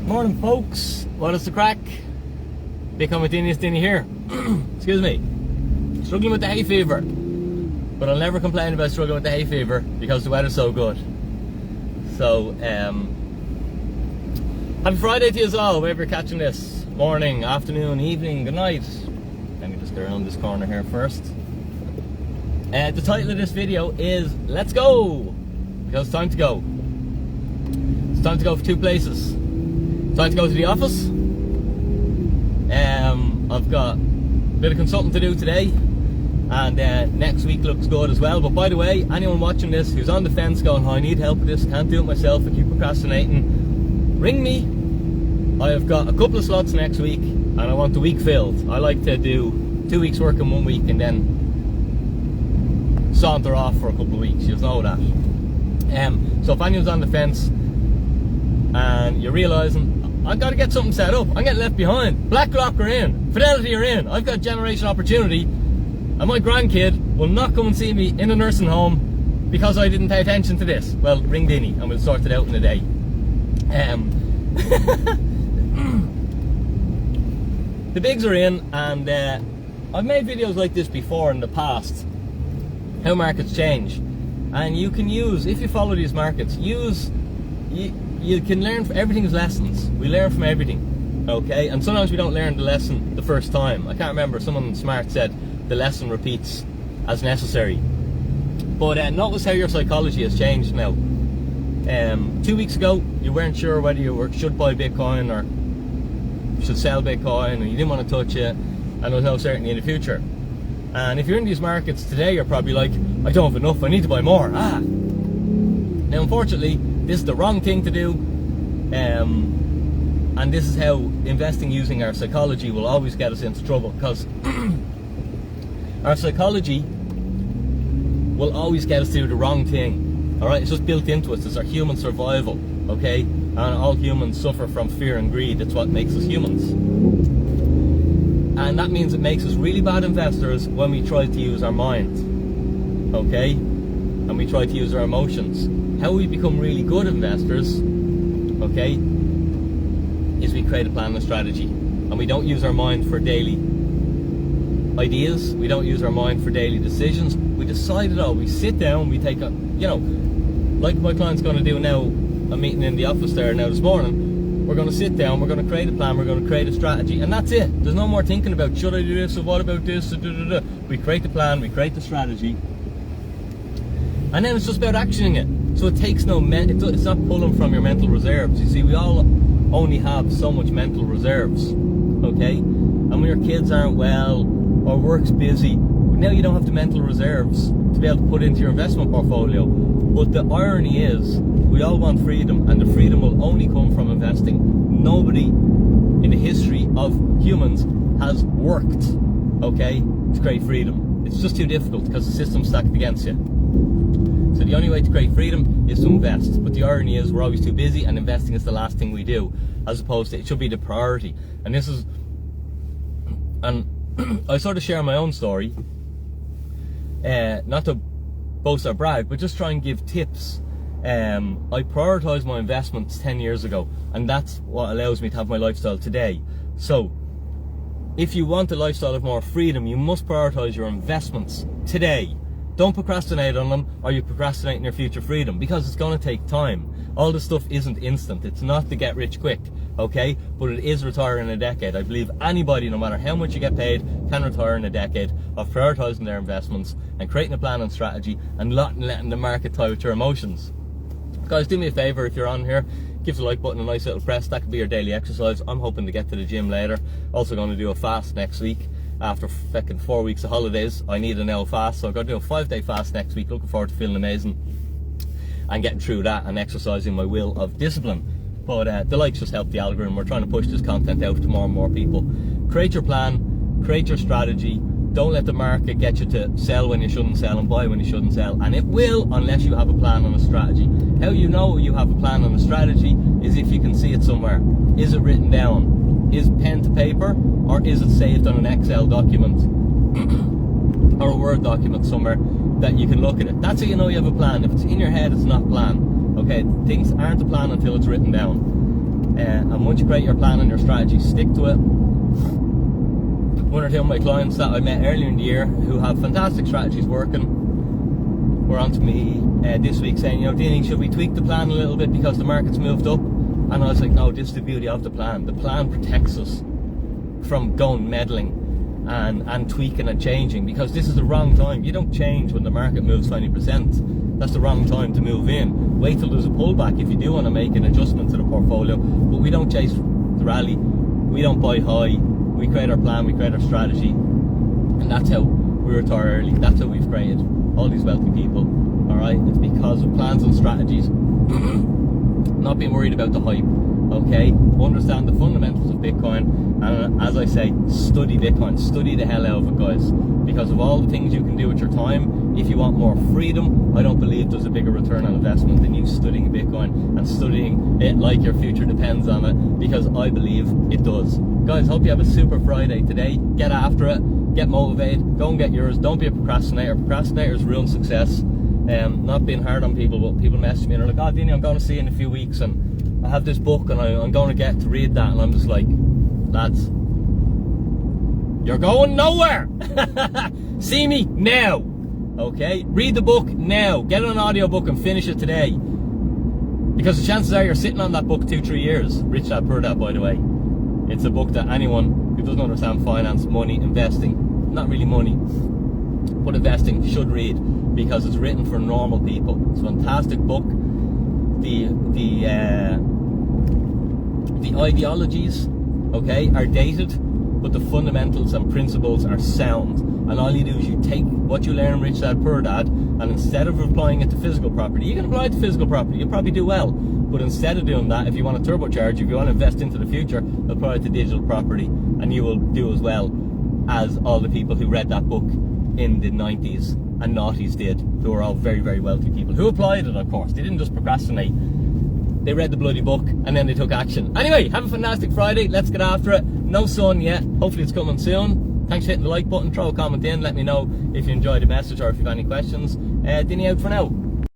Morning folks, what is the crack? Bitcoin With Dinny here. Excuse me. Struggling with the hay fever. But I'll never complain about struggling with the hay fever because the weather's so good. So, happy Friday to you all, wherever you're catching this. Morning, afternoon, evening, good night. Let me just get around this corner here first. The title of this video is Let's Go! Because it's time to go. It's time to go for two places. Time to go to the office. I've got a bit of consulting to do today, and next week looks good as well. But by the way, anyone watching this who's on the fence going, oh, I need help with this, can't do it myself, I keep procrastinating, ring me. I've got a couple of slots next week and I want the week filled. I like to do 2 weeks work in 1 week and then saunter off for a couple of weeks, you know that. So if anyone's on the fence and you're realising, I've got to get something set up, I'm getting left behind, BlackRock are in, Fidelity are in, I've got generation opportunity, and my grandkid will not come and see me in a nursing home because I didn't pay attention to this. Well, ring Dinny and we'll sort it out in a day. The bigs are in, and I've made videos like this before in the past, how markets change, and you can use, if you follow these markets, you can learn from everything's lessons. We learn from everything, okay? And sometimes we don't learn the lesson the first time. I can't remember, someone smart said the lesson repeats as necessary. But notice how your psychology has changed now. 2 weeks ago, you weren't sure whether you should buy Bitcoin or should sell Bitcoin, and you didn't want to touch it, and there was no certainty in the future. And if you're in these markets today, you're probably like, I don't have enough, I need to buy more. Now unfortunately, this is the wrong thing to do, and this is how investing using our psychology will always get us into trouble, because our psychology will always get us to do the wrong thing. Alright, it's just built into us, it's our human survival, okay? And all humans suffer from fear and greed, it's what makes us humans. And that means it makes us really bad investors when we try to use our mind, okay? And we try to use our emotions. How we become really good investors, okay, is we create a plan and a strategy. And we don't use our mind for daily ideas, we don't use our mind for daily decisions. We decide it all, we sit down, we take a, you know, like my client's going to do now, a meeting in the office there now this morning. We're going to sit down, we're going to create a plan, we're going to create a strategy, and that's it. There's no more thinking about, should I do this, or what about this, We create the plan, we create the strategy, and then it's just about actioning it. So it takes no, it's not pulling from your mental reserves. You see, we all only have so much mental reserves, okay? And when your kids aren't well, or work's busy, now you don't have the mental reserves to be able to put into your investment portfolio. But the irony is, we all want freedom, and the freedom will only come from investing. Nobody in the history of humans has worked, okay, to create freedom. It's just too difficult because the system's stacked against you. So the only way to create freedom is to invest. But the irony is we're always too busy, and investing is the last thing we do, as opposed to, it should be the priority. And this is, and I sort of share my own story, not to boast or brag, but just try and give tips. I prioritized my investments 10 years ago, and that's what allows me to have my lifestyle today. So if you want a lifestyle of more freedom, you must prioritize your investments today. Don't procrastinate on them, or you procrastinate in your future freedom, because it's going to take time. All this stuff isn't instant. It's not to get rich quick, okay? But it is retire in a decade. I believe anybody, no matter how much you get paid, can retire in a decade of prioritizing their investments and creating a plan and strategy, and not letting the market tie with your emotions. Guys, do me a favor, if you're on here, give the like button a nice little press. That could be your daily exercise. I'm hoping to get to the gym later. Also going to do a fast next week. After fucking 4 weeks of holidays, I need an hour fast, so I'm going to do a 5-day fast next week. Looking forward to feeling amazing and getting through that and exercising my will of discipline. But the likes just help the algorithm. We're trying to push this content out to more and more people. Create your plan, create your strategy. Don't let the market get you to sell when you shouldn't sell and buy when you shouldn't sell, and it will, unless you have a plan and a strategy. How you know you have a plan and a strategy is if you can see it somewhere. Is it written down? Is pen to paper, or is it saved on an Excel document or a Word document somewhere that you can look at it? That's how you know you have a plan. If it's in your head, it's not plan. Okay, things aren't a plan until it's written down. And once you create your plan and your strategy, stick to it. One or two of my clients that I met earlier in the year who have fantastic strategies working were on to me this week saying, you know, Dinny, should we tweak the plan a little bit because the market's moved up? And I was like, no, this is the beauty of the plan. The plan protects us from going meddling and tweaking and changing, because this is the wrong time. You don't change when the market moves 20%. That's the wrong time to move in. Wait till there's a pullback if you do want to make an adjustment to the portfolio. But we don't chase the rally. We don't buy high. We create our plan, we create our strategy. And that's how we retire early. That's how we've created all these wealthy people. Alright? It's because of plans and strategies. Not being worried about the hype. Okay? Understand the fundamentals of Bitcoin. And as I say, study Bitcoin. Study the hell out of it, guys. Because of all the things you can do with your time, if you want more freedom, I don't believe there's a bigger return on investment than you studying Bitcoin and studying it like your future depends on it, because I believe it does. Guys, hope you have a super Friday today. Get after it. Get motivated. Go and get yours. Don't be a procrastinator. Procrastinators ruin success. Not being hard on people, but people message me and they're like, oh, Dinny, I'm going to see you in a few weeks and I have this book and I'm going to get to read that. And I'm just like, lads, you're going nowhere. See me now. Okay? Read the book now. Get an audio book and finish it today. Because the chances are you're sitting on that book 2-3 years. Rich Dad Poor Dad, by the way. It's a book that anyone who doesn't understand finance, money, investing, not really money, but investing, should read, because it's written for normal people. It's a fantastic book. The ideologies, okay, are dated, but the fundamentals and principles are sound. And all you do is you take what you learn in Rich Dad Poor Dad, and instead of applying it to physical property, you can apply it to physical property, you'll probably do well. But instead of doing that, if you want to turbocharge, if you want to invest into the future, apply it to digital property, and you will do as well as all the people who read that book in the 90s and noughties did, who are all very, very wealthy people, who applied it, of course. They didn't just procrastinate. They read the bloody book and then they took action. Anyway, have a fantastic Friday. Let's get after it. No sun yet. Hopefully it's coming soon. Thanks for hitting the like button. Throw a comment in. Let me know if you enjoyed the message or if you have any questions. Dinny out for now.